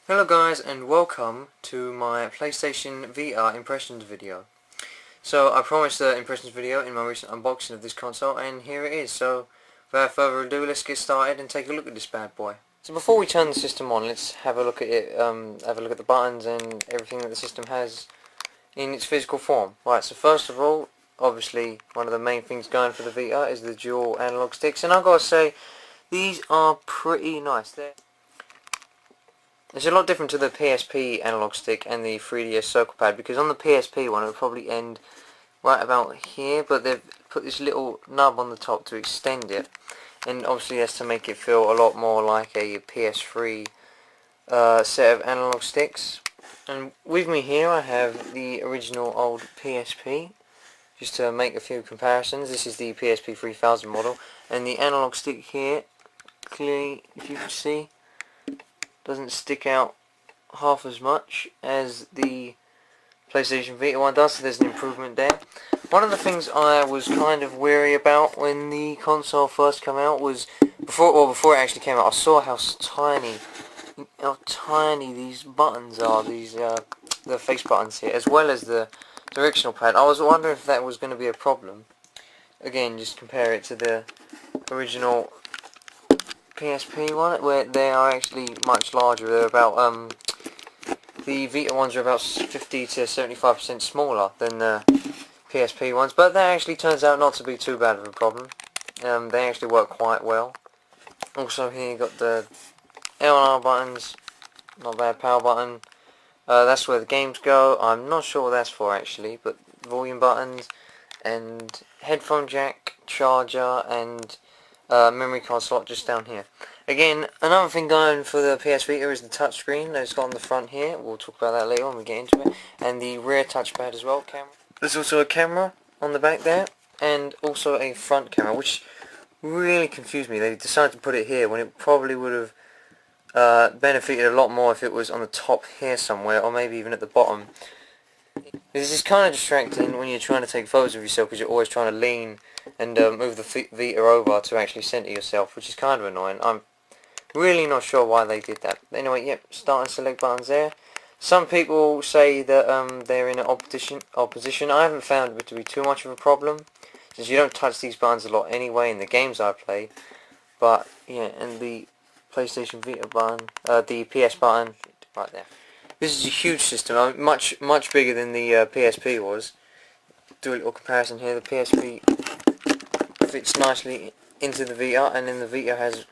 Hello guys, and welcome to my PlayStation Vita impressions video. So I promised an impressions video in my recent unboxing of this console, and here it is. So without further ado, let's get started and take a look at this bad boy. So before we turn the system on, let's have a look at it, have a look at the buttons and everything that the system has in its physical form. Right, so first of all, obviously one of the main things going for the Vita is the dual analog sticks, and I've got to say, these are pretty nice. It's a lot different to the PSP analog stick and the 3DS circle pad, because on the PSP one it would probably end right about here, but they've put this little nub on the top to extend it, and obviously that's to make it feel a lot more like a PS3 set of analog sticks. And with me here I have the original old PSP, just to make a few comparisons. This is the PSP 3000 model, and the analog stick here, clearly, if you can see, doesn't stick out half as much as the PlayStation Vita one does, so there's an improvement there. One of the things I was kind of wary about when the console first came out was, before it actually came out, I saw how tiny these buttons are, the face buttons here, as well as the directional pad. I was wondering if that was going to be a problem. Again, just compare it to the original PSP one, where they are actually much larger. They're about the Vita ones are about 50 to 75% smaller than the PSP ones, but that actually turns out not to be too bad of a problem. They actually work quite well. Also here you got the L and R buttons, not bad. Power button, that's where the games go. I'm not sure what that's for actually, but volume buttons and headphone jack, charger, and memory card slot just down here. Again, another thing going for the PS Vita is the touchscreen that it's got on the front here. We'll talk about that later when we get into it. And the rear touchpad as well. Camera. There's also a camera on the back there, and also a front camera, which really confused me. They decided to put it here when it probably would have benefited a lot more if it was on the top here somewhere, or maybe even at the bottom. This is kind of distracting when you're trying to take photos of yourself, because you're always trying to lean and move the Vita over to actually center yourself, which is kind of annoying. I'm really not sure why they did that. Anyway, yep, start and select buttons there. Some people say that they're in an opposition. I haven't found it to be too much of a problem, since you don't touch these buttons a lot anyway in the games I play. But yeah, and the PlayStation Vita button, the PS button, right there. This is a huge system, much bigger than the PSP was. Do a little comparison here. The PSP fits nicely into the Vita, and then the Vita has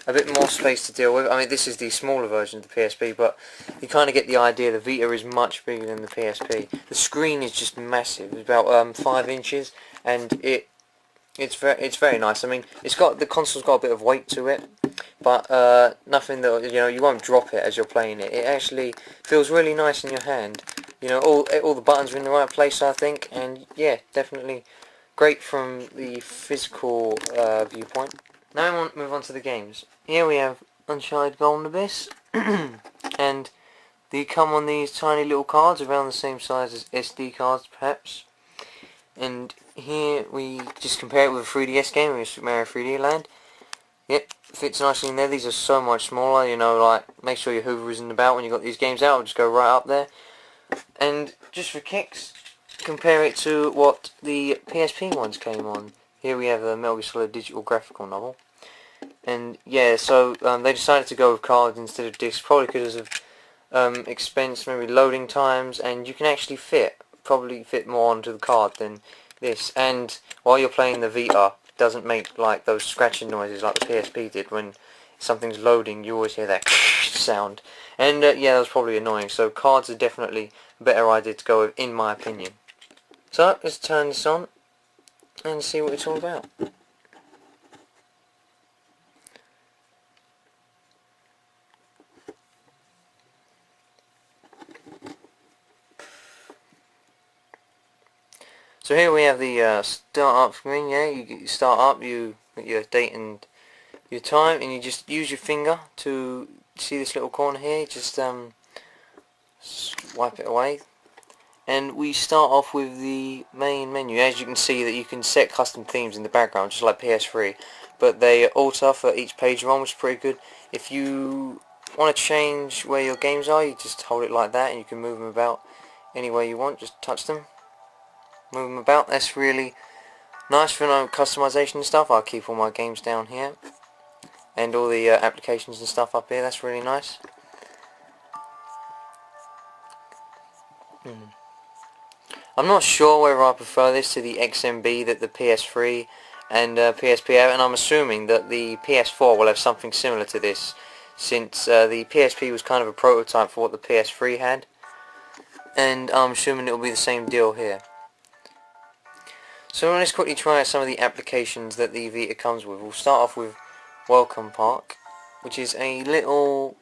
a bit more space to deal with. I mean, this is the smaller version of the PSP, but you kind of get the idea. The Vita is much bigger than the PSP. The screen is just massive. It's about 5 inches, and it's very nice. I mean, the console's got a bit of weight to it, but nothing that you won't drop it as you're playing it. It actually feels really nice in your hand. All the buttons are in the right place, I think, and yeah, definitely great from the physical viewpoint. Now I want to move on to the games. Here we have Untitled Golden Abyss, and they come on these tiny little cards around the same size as SD cards, perhaps. And here we just compare it with a 3DS game, with Super Mario 3D Land. Yep, fits nicely in there. These are so much smaller, like, make sure your Hoover isn't about when you got these games out. It'll just go right up there. And just for kicks, compare it to what the PSP ones came on. Here we have a Metal Gear Solid digital graphical novel. And yeah, so they decided to go with cards instead of discs, probably because of expense, maybe loading times, and you can actually probably fit more onto the card than this. And while you're playing the Vita, it doesn't make like those scratching noises like the PSP did. When something's loading, you always hear that sound. And yeah, that was probably annoying. So cards are definitely a better idea to go with, in my opinion. So let's turn this on and see what it's all about. So here we have the start up screen. Yeah, you start up, you get your date and your time, and you just use your finger to see this little corner here. Just wipe it away. And we start off with the main menu. As you can see, that you can set custom themes in the background, just like PS3, but they alter for each page you're on, which is pretty good. If you want to change where your games are, you just hold it like that and you can move them about any way you want. Just touch them, move them about. That's really nice for customization and stuff. I'll keep all my games down here and all the applications and stuff up here. That's really nice. I'm not sure whether I prefer this to the XMB that the PS3 and PSP have, and I'm assuming that the PS4 will have something similar to this, since the PSP was kind of a prototype for what the PS3 had, and I'm assuming it will be the same deal here. So let's quickly try out some of the applications that the Vita comes with. We'll start off with Welcome Park, which is a little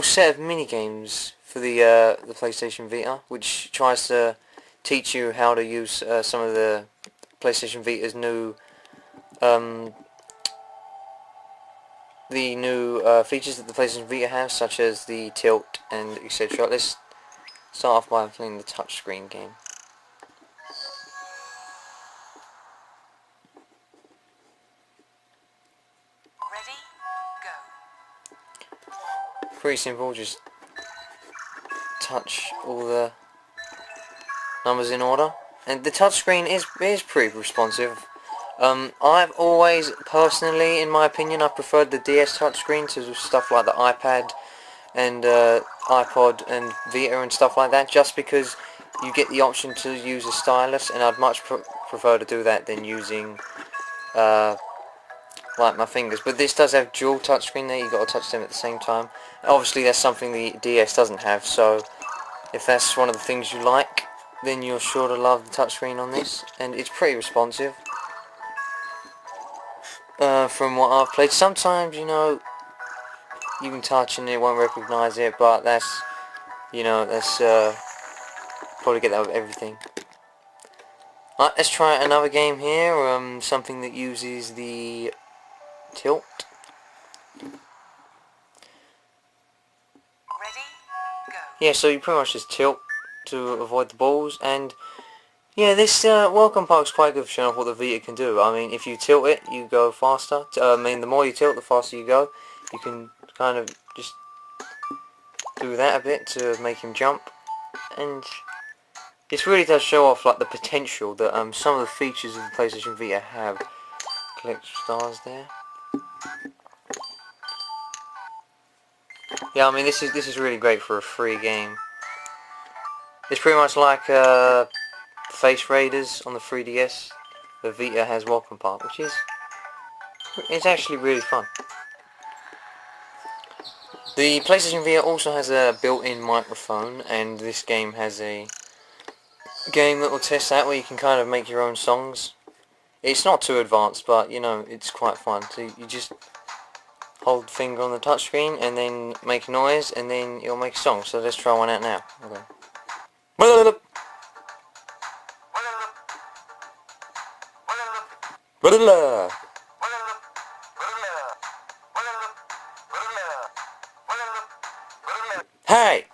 set of mini games for the PlayStation Vita, which tries to teach you how to use some of the PlayStation Vita's new features that the PlayStation Vita has, such as the tilt and etc. Let's start off by playing the touchscreen game. Ready? Go. Pretty simple, just touch all the numbers in order, and the touchscreen is pretty responsive. I've always, personally, in my opinion, I preferred the DS touchscreen to stuff like the iPad and iPod and Vita and stuff like that, just because you get the option to use a stylus, and I'd much prefer to do that than using like my fingers. But this does have dual touchscreen there, you've got to touch them at the same time. Obviously that's something the DS doesn't have, so if that's one of the things you like, then you're sure to love the touchscreen on this, and it's pretty responsive. From what I've played, sometimes, you know, you can touch and it won't recognise it, but that's, you know, that's probably get that with everything. Alright, let's try another game here, something that uses the tilt. Ready? Go. Yeah, so you pretty much just tilt to avoid the balls, and yeah, this Welcome Park's quite good for showing off what the Vita can do. I mean, if you tilt it, you go faster. I mean, the more you tilt, the faster you go. You can kind of just do that a bit to make him jump, and this really does show off like the potential that some of the features of the PlayStation Vita have. Collect stars there. Yeah, I mean, this is really great for a free game. It's pretty much like Face Raiders on the 3DS. The Vita has Welcome Park, which is it's actually really fun. The PlayStation Vita also has a built-in microphone, and this game has a game that will test that, where you can kind of make your own songs. It's not too advanced, but you know, it's quite fun. So you just hold the finger on the touchscreen and then make a noise, and then it'll make a song. So let's try one out now. Okay. Hey!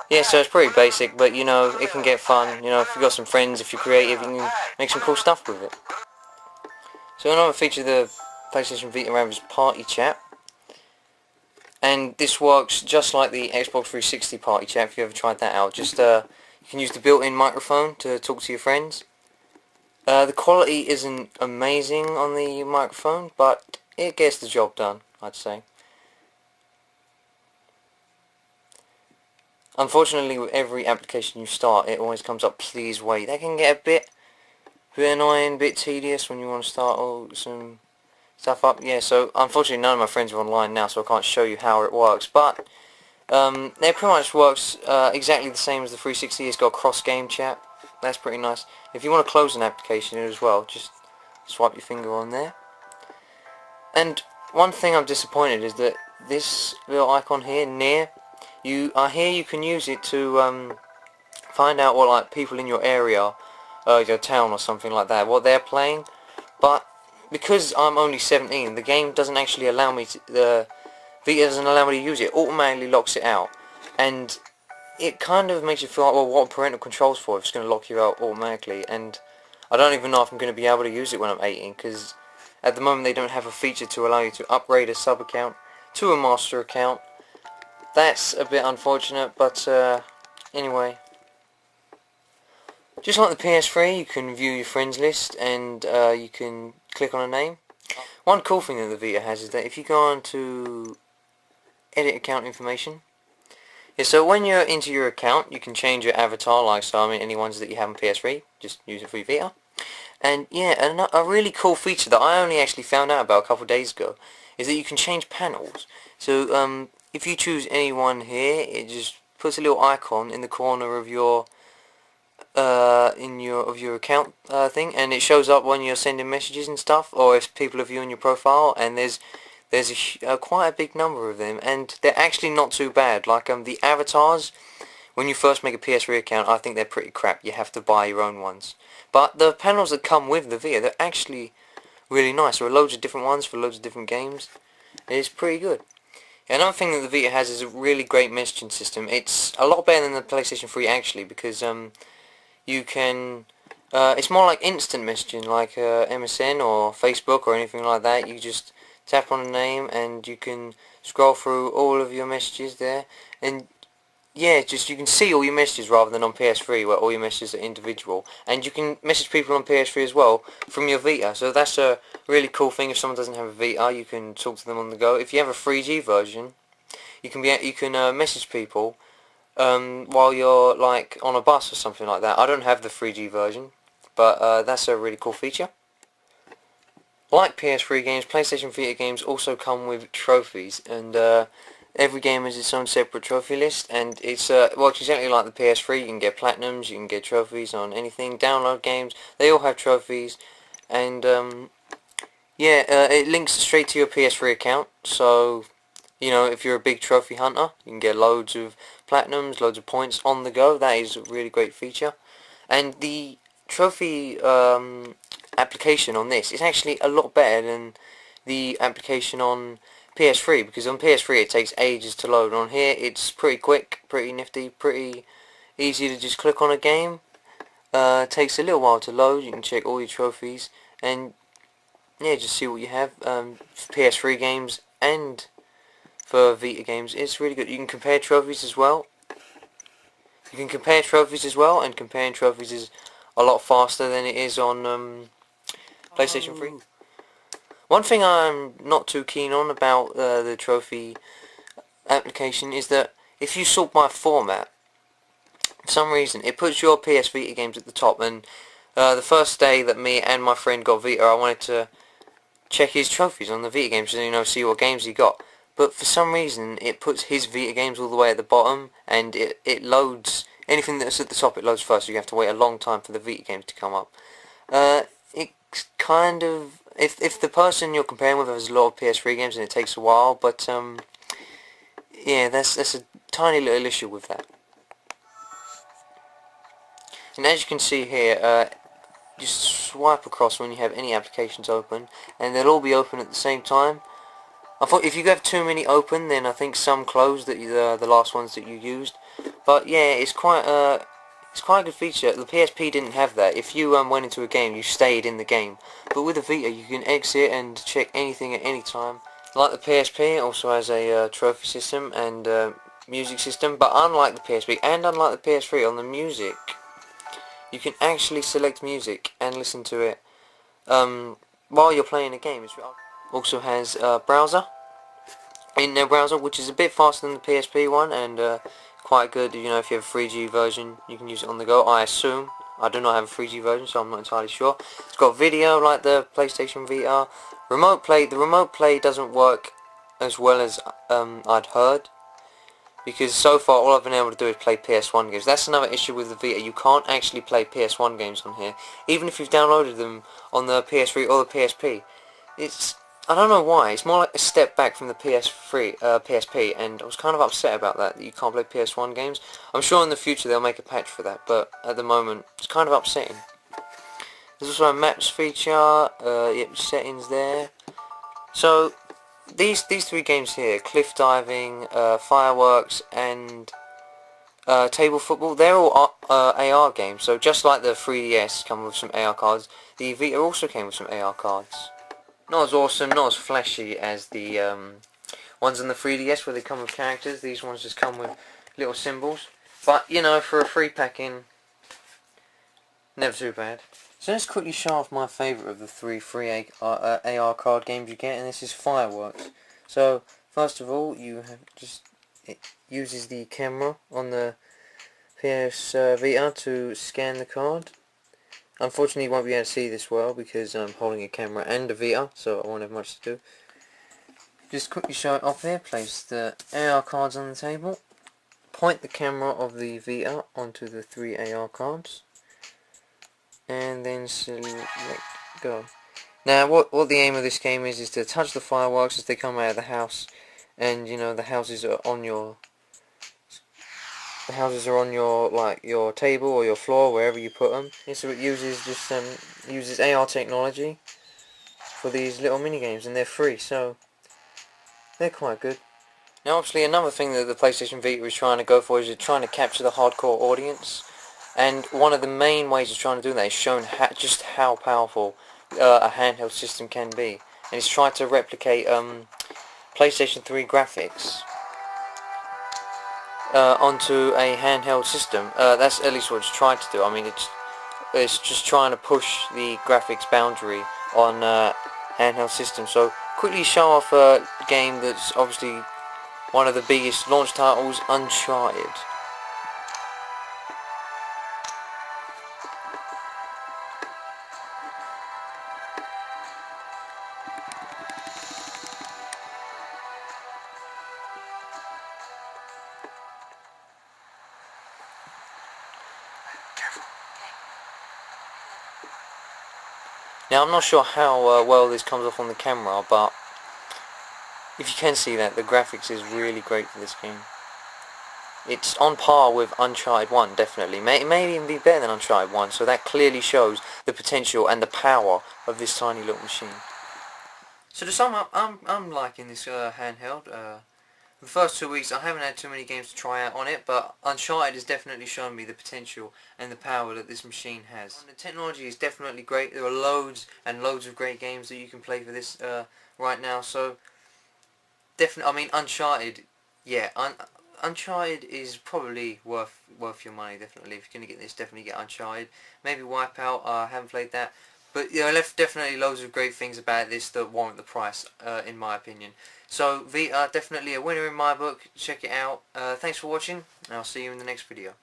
Yeah, so it's pretty basic, but you know, it can get fun. You know, if you've got some friends, if you're creative, you can make some cool stuff with it. So another feature of the PlayStation Vita RAM is Party Chat. And this works just like the Xbox 360 Party Chat, if you ever tried that out. Just, you can use the built-in microphone to talk to your friends. The quality isn't amazing on the microphone, but it gets the job done, I'd say. Unfortunately, with every application you start, it always comes up, please wait. That can get a bit annoying, a bit tedious when you want to start some stuff up. Yeah, so unfortunately none of my friends are online now, so I can't show you how it works. But it pretty much works exactly the same as the 360. It's got cross-game chat. That's pretty nice. If you want to close an application as well, just swipe your finger on there. And one thing I'm disappointed is that this little icon here, near, you can use it to find out what like people in your area, your town or something like that, what they're playing. But because I'm only 17, the game doesn't actually allow me to, the Vita doesn't allow me to use it. It automatically locks it out, and it kind of makes you feel like, well, what are parental controls for if it's going to lock you out automatically? And I don't even know if I'm going to be able to use it when I'm 18, because at the moment they don't have a feature to allow you to upgrade a sub account to a master account. That's a bit unfortunate, but anyway. Just like the PS3, you can view your friends list, and you can click on a name. One cool thing that the Vita has is that if you go on to edit account information, yeah, so when you're into your account, you can change your avatar, like so. I mean, any ones that you have on PS3, just use it for your Vita. And yeah, a really cool feature that I only actually found out about a couple of days ago is that you can change panels. So if you choose anyone here, it just puts a little icon in the corner of your your account thing, and it shows up when you're sending messages and stuff, or if people are viewing your profile. And there's quite a big number of them, and they're actually not too bad. Like the avatars, when you first make a PS3 account, I think they're pretty crap. You have to buy your own ones. But the panels that come with the Vita, they're actually really nice. There are loads of different ones for loads of different games. It's pretty good. Another thing that the Vita has is a really great messaging system. It's a lot better than the PlayStation 3 actually, because you can it's more like instant messaging, like MSN or Facebook or anything like that. You just tap on a name and you can scroll through all of your messages there, and yeah, just you can see all your messages rather than on PS3 where all your messages are individual. And you can message people on PS3 as well from your Vita, so that's a really cool thing. If someone doesn't have a Vita, you can talk to them on the go. If you have a 3G version, you can message people while you're like on a bus or something like that. I don't have the 3G version, but that's a really cool feature. Like PS3 games, PlayStation Vita games also come with trophies, and every game has its own separate trophy list, and it's well, exactly like the PS3. You can get platinums, you can get trophies on anything. Download games, they all have trophies, and yeah, it links straight to your PS3 account, so you know, if you're a big trophy hunter, you can get loads of platinums, loads of points on the go. That is a really great feature. And the trophy application on this is actually a lot better than the application on PS3, because on PS3 it takes ages to load. On here it's pretty quick, pretty nifty, pretty easy to just click on a game. It takes a little while to load. You can check all your trophies and yeah, just see what you have. PS3 games and for Vita games, it's really good. You can compare trophies as well. And comparing trophies is a lot faster than it is on PlayStation 3. One thing I'm not too keen on about the trophy application is that if you sort by format, for some reason it puts your PS Vita games at the top, and the first day that me and my friend got Vita, I wanted to check his trophies on the Vita games, and you know, see what games he got. But for some reason it puts his Vita games all the way at the bottom, and it loads anything that's at the top, it loads first, so you have to wait a long time for the Vita games to come up. It's kind of, if the person you're comparing with has a lot of PS3 games, and it takes a while, but yeah, that's a tiny little issue with that. And as you can see here, just swipe across when you have any applications open, and they'll all be open at the same time. I thought if you have too many open, then I think some close, that the last ones that you used. But yeah, it's quite a good feature. The PSP didn't have that. If you went into a game, you stayed in the game. But with the Vita, you can exit and check anything at any time. Like the PSP, it also has a trophy system and music system. But unlike the PSP and unlike the PS3, on the music, you can actually select music and listen to it while you're playing a game. It also has a browser in their browser, which is a bit faster than the PSP one, and quite good. You know, if you have a 3G version, you can use it on the go, I assume. I do not have a 3G version, so I'm not entirely sure. It's got video like the PlayStation Vita. Remote play, the remote play doesn't work as well as I'd heard, because so far all I've been able to do is play PS1 games. That's another issue with the Vita. You can't actually play PS1 games on here, even if you've downloaded them on the PS3 or the PSP. I don't know why. It's more like a step back from the PSP, and I was kind of upset about that you can't play PS1 games. I'm sure in the future they'll make a patch for that, but at the moment it's kind of upsetting. There's also a maps feature, yep, settings there. So these three games here, cliff diving, fireworks, and table football. They're all AR games. So just like the 3DS come with some AR cards, the Vita also came with some AR cards. Not as awesome, not as flashy as the ones on the 3DS where they come with characters. These ones just come with little symbols. But, you know, for a free packing, never too bad. So let's quickly show off my favourite of the three free AR card games you get, and this is Fireworks. So, first of all, you have it uses the camera on the PS Vita to scan the card. Unfortunately, you won't be able to see this well because I'm holding a camera and a Vita, so I won't have much to do. Just quickly show it off here. Place the AR cards on the table. Point the camera of the Vita onto the three AR cards. And then select go. Now, what the aim of this game is to touch the fireworks as they come out of the house. And, you know, the houses are on your... like your table or your floor, wherever you put them. And so it uses uses AR technology for these little mini games, and they're free, so they're quite good. Now, obviously, another thing that the PlayStation Vita is trying to go for is it's trying to capture the hardcore audience, and one of the main ways it's trying to do that is showing just how powerful a handheld system can be, and it's trying to replicate PlayStation 3 graphics onto a handheld system. That's at least what it's trying to do. I mean, it's just trying to push the graphics boundary on handheld systems. So quickly show off a game that's obviously one of the biggest launch titles, Uncharted. Now, I'm not sure how well this comes off on the camera, but if you can see that, the graphics is really great for this game. It's on par with Uncharted 1, definitely. It may even be better than Uncharted 1, so that clearly shows the potential and the power of this tiny little machine. So to sum up, I'm liking this handheld. The first 2 weeks I haven't had too many games to try out on it, but Uncharted has definitely shown me the potential and the power that this machine has. And the technology is definitely great. There are loads and loads of great games that you can play for this right now, so definitely, I mean, Uncharted, yeah, Uncharted is probably worth your money, definitely. If you're going to get this, definitely get Uncharted. Maybe Wipeout, I haven't played that. But, you know, definitely loads of great things about this that warrant the price, in my opinion. So, Vita, definitely a winner in my book. Check it out. Thanks for watching, and I'll see you in the next video.